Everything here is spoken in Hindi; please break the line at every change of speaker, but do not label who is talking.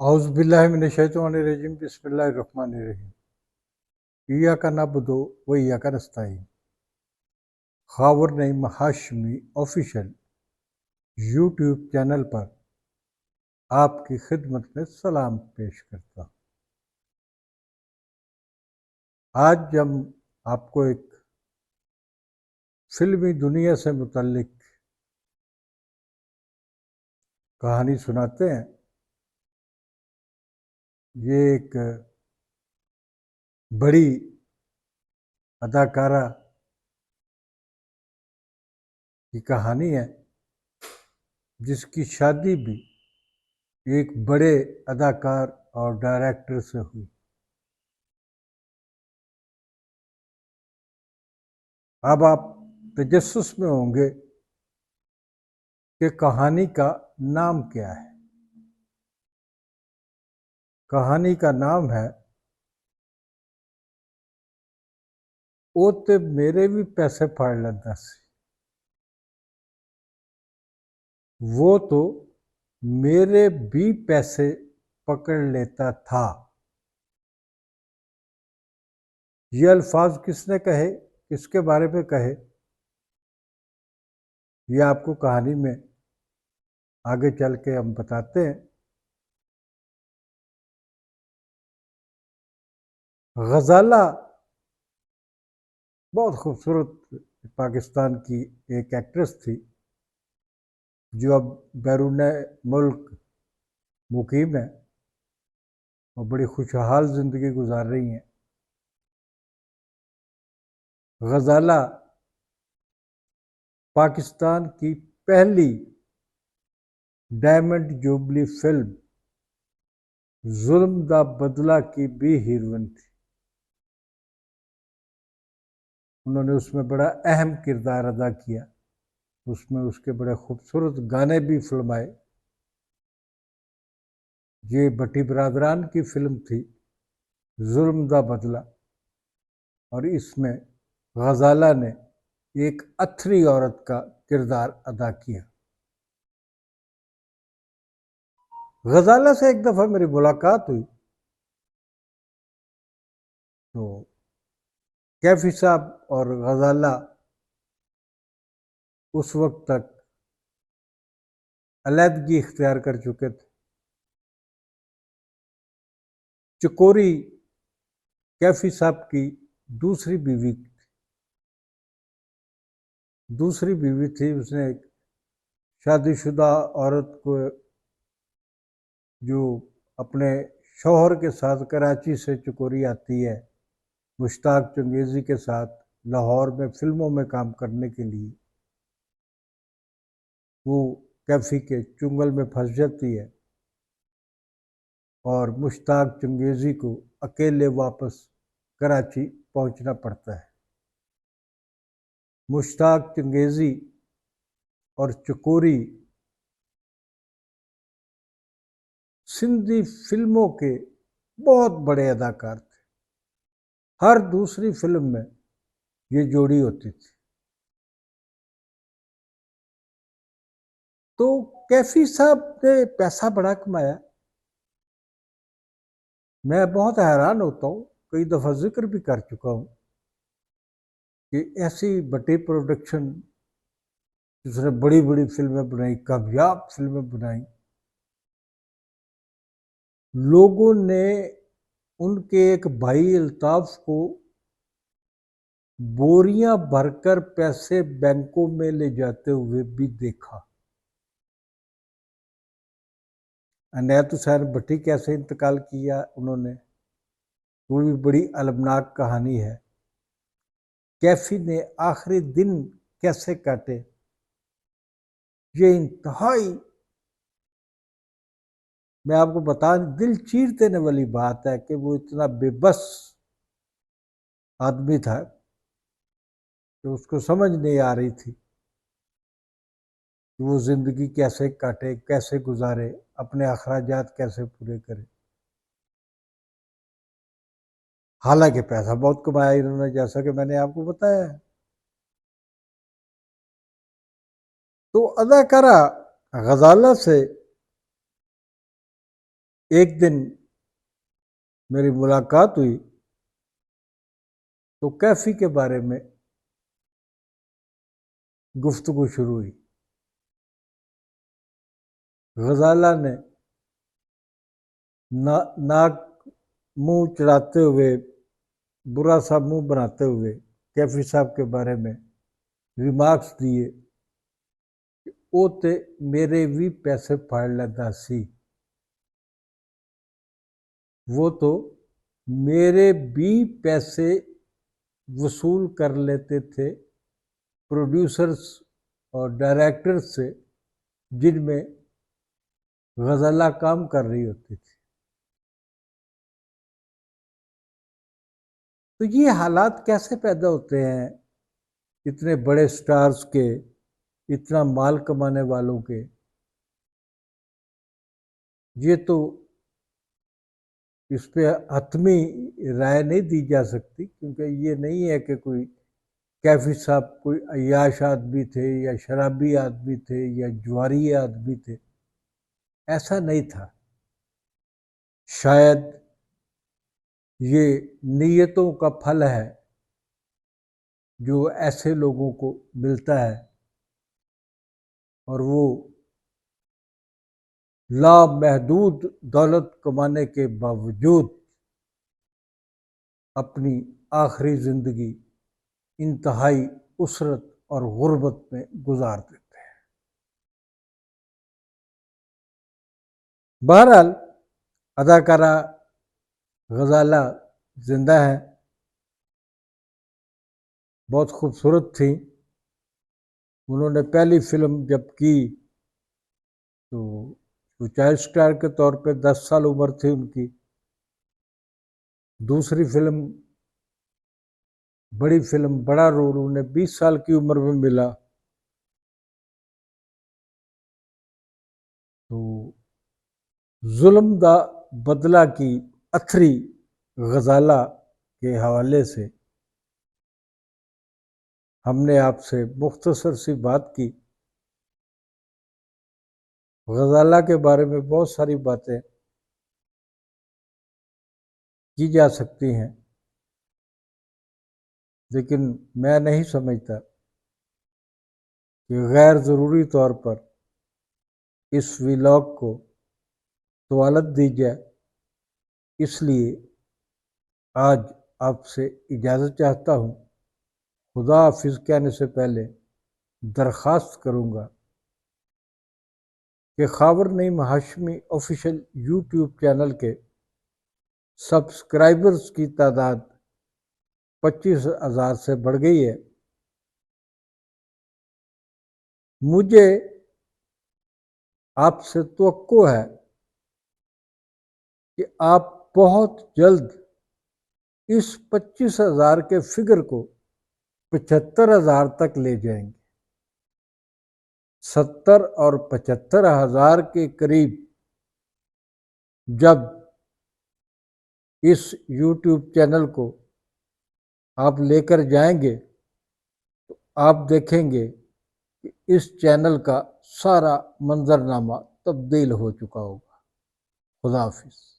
औज़ुबिल्लाहि बिस्मिल्लाहिर्रहमानिर्रहीम। इय्याका नअबुदु व इय्याका नस्तईन। Khawar Naeem Hashmi official YouTube channel पर आपकी खिदमत में सलाम पेश करता हूँ। आज हम आपको एक फिल्मी दुनिया से मुतल्लिक कहानी सुनाते हैं। ये एक बड़ी अदाकारा की कहानी है जिसकी शादी भी एक बड़े अदाकार और डायरेक्टर से हुई। अब आप तजस्सुस में होंगे कि कहानी का नाम क्या है। कहानी का नाम है ओ ते मेरे भी पैसे फाड़ लेंदा सी, वो तो मेरे भी पैसे पकड़ लेता था। ये अल्फाज किसने कहे, किसके बारे में कहे, ये आपको कहानी में आगे चल के हम बताते हैं। गजाला बहुत खूबसूरत पाकिस्तान की एक एक्ट्रेस थी जो अब बैरून मुल्क मुकीम है और बड़ी खुशहाल ज़िंदगी गुजार रही हैं। गजाला पाकिस्तान की पहली डायमंड जुबली फिल्म जुल्म दा बदला की भी हीरोइन थी। उन्होंने उसमें बड़ा अहम किरदार अदा किया। उसमें उसके बड़े खूबसूरत गाने भी फिल्माए। ये भट्टी बरादरान की फिल्म थी जुल्म दा बदला और इसमें गजाला ने एक अथरी औरत का किरदार अदा किया। गजाला से एक दफ़ा मेरी मुलाकात हुई तो कैफी साहब और गजाला उस वक्त तक अलहदगी इख्तियार कर चुके थे। चकोरी कैफी साहब की दूसरी बीवी थी। उसने एक शादीशुदा औरत को जो अपने शौहर के साथ कराची से चकोरी आती है मुश्ताक चंगेज़ी के साथ लाहौर में फिल्मों में काम करने के लिए, वो कैफी के चुंगल में फंस जाती है और मुश्ताक चंगेज़ी को अकेले वापस कराची पहुंचना पड़ता है। मुश्ताक चंगेज़ी और चकोरी सिंधी फिल्मों के बहुत बड़े अदाकार थे। हर दूसरी फिल्म में ये जोड़ी होती थी। तो कैफी साहब ने पैसा बड़ा कमाया। मैं बहुत हैरान होता हूँ, कई दफ़ा जिक्र भी कर चुका हूँ कि ऐसी बड़ी प्रोडक्शन जिसने बड़ी बड़ी फिल्में बनाई, कामयाब फिल्में बनाई, लोगों ने उनके एक भाई अल्ताफ को बोरियां भरकर पैसे बैंकों में ले जाते हुए भी देखा। अनैत हुसैन भट्टी कैसे इंतकाल किया उन्होंने, वो भी बड़ी अलमनाक कहानी है। कैफी ने आखिरी दिन कैसे काटे, ये इंतहाई, मैं आपको बता, दिल चीर देने वाली बात है कि वो इतना बेबस आदमी था कि उसको समझ नहीं आ रही थी कि वो ज़िंदगी कैसे काटे, कैसे गुजारे, अपने अखराजात कैसे पूरे करे। हालांकि पैसा बहुत कमाया इन्होंने, जैसा कि मैंने आपको बताया है। तो अदाकारा गजाला से एक दिन मेरी मुलाकात हुई तो कैफी के बारे में गुफ्तगू शुरू हुई। गजाला ने नाक मुंह चढ़ाते हुए, बुरा सा मुंह बनाते हुए कैफी साहब के बारे में रिमार्क्स दिए कि वो ते मेरे भी पैसे फाड़ लेता सी, वो तो मेरे भी पैसे वसूल कर लेते थे प्रोड्यूसर्स और डायरेक्टर्स से जिनमें गज़ला काम कर रही होती थी। तो ये हालात कैसे पैदा होते हैं इतने बड़े स्टार्स के, इतना माल कमाने वालों के? ये तो इस पे हतमी राय नहीं दी जा सकती, क्योंकि ये नहीं है कि कोई कैफी साहब कोई अय्याश आदमी थे या शराबी आदमी थे या जुआरी आदमी थे, ऐसा नहीं था। शायद ये नीयतों का फल है जो ऐसे लोगों को मिलता है और वो लामहदूद दौलत कमाने के बावजूद अपनी आखिरी ज़िंदगी इंतहाई उसरत और गुर्बत में गुजार देते हैं। बहरहाल अदाकारा गज़ाला जिंदा है, बहुत खूबसूरत थी। उन्होंने पहली फिल्म जब की तो चाइल्ड स्टार के तौर पे 10 साल उम्र थी उनकी। दूसरी फिल्म, बड़ी फिल्म, बड़ा रोल उन्हें 20 साल की उम्र में मिला। तो जुल्म दा बदला की अथरी गज़ाला के हवाले से हमने आपसे मुख्तसर सी बात की। गज़ाला के बारे में बहुत सारी बातें की जा सकती हैं, लेकिन मैं नहीं समझता कि गैर ज़रूरी तौर पर इस व्लॉग को तवालत दी जाए। इसलिए आज आपसे इजाज़त चाहता हूँ। खुदा हाफिज़ कहने से पहले दरख्वास्त करूँगा कि Khawar Naeem Hashmi official YouTube channel के सब्सक्राइबर्स की तादाद 25,000 से बढ़ गई है। मुझे आपसे तवक्को है कि आप बहुत जल्द इस 25,000 के फिगर को 75,000 तक ले जाएंगे। 70 और 75,000 के करीब जब इस YouTube चैनल को आप लेकर जाएंगे तो आप देखेंगे कि इस चैनल का सारा मंजरनामा तब्दील हो चुका होगा। खुदा हाफिज़।